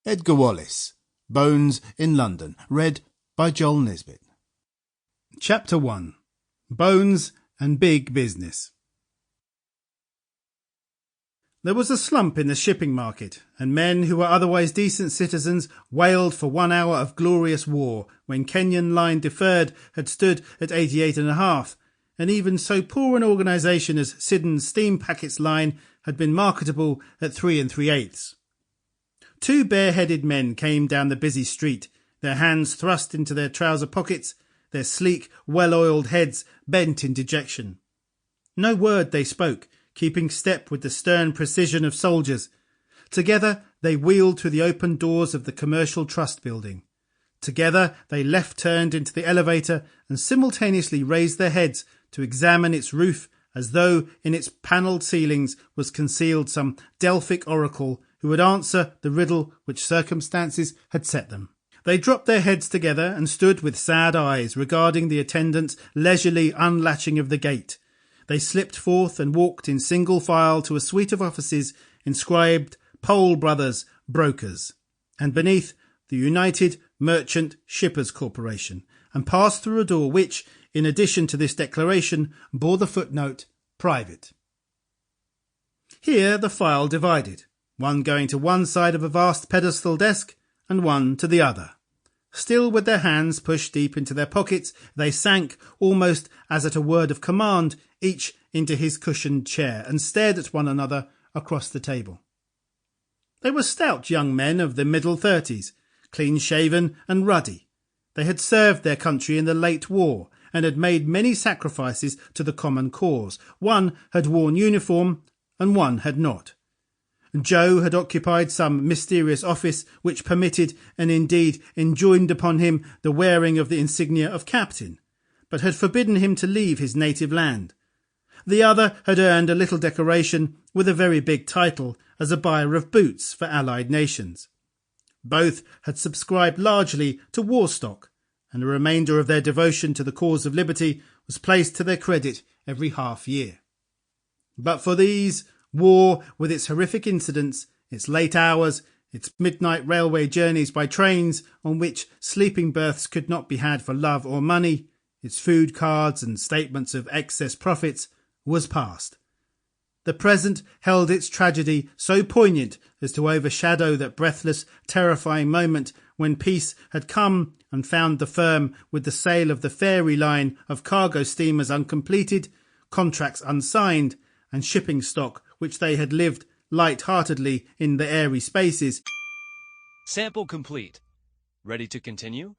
Edgar Wallace, Bones in London, read by Joel Nisbet. Chapter 1. Bones and Big Business. There was a slump in the shipping market, and men who were otherwise decent citizens wailed for 1 hour of glorious war when Kenyan Line Deferred had stood at 88.5, and even so poor an organisation as Siddon's Steam Packets Line had been marketable at 3 3/8. Two bareheaded men came down the busy street, their hands thrust into their trouser pockets, their sleek, well-oiled heads bent in dejection. No word they spoke, keeping step with the stern precision of soldiers. Together they wheeled through the open doors of the Commercial Trust Building. Together they left-turned into the elevator and simultaneously raised their heads to examine its roof as though in its panelled ceilings was concealed some Delphic oracle who would answer the riddle which circumstances had set them. They dropped their heads together and stood with sad eyes regarding the attendant's leisurely unlatching of the gate. They slipped forth and walked in single file to a suite of offices inscribed Pole Brothers Brokers, and beneath the United Merchant Shippers Corporation, and passed through a door which, in addition to this declaration, bore the footnote Private. Here the file divided, one going to one side of a vast pedestal desk and one to the other. Still with their hands pushed deep into their pockets, they sank, almost as at a word of command, each into his cushioned chair, and stared at one another across the table. They were stout young men of the middle 30s, clean-shaven and ruddy. They had served their country in the late war, and had made many sacrifices to the common cause. One had worn uniform, and one had not. Joe had occupied some mysterious office which permitted, and indeed enjoined upon him, the wearing of the insignia of captain, but had forbidden him to leave his native land. The other had earned a little decoration with a very big title as a buyer of boots for allied nations. Both had subscribed largely to war stock, and the remainder of their devotion to the cause of liberty was placed to their credit every half year. But for these, war, with its horrific incidents, its late hours, its midnight railway journeys by trains on which sleeping berths could not be had for love or money, its food cards and statements of excess profits, was past. The present held its tragedy so poignant as to overshadow that breathless, terrifying moment when peace had come and found the firm with the sale of the fairy line of cargo steamers uncompleted, contracts unsigned, and shipping stock which they had lived light-heartedly in the airy spaces. Sample complete. Ready to continue?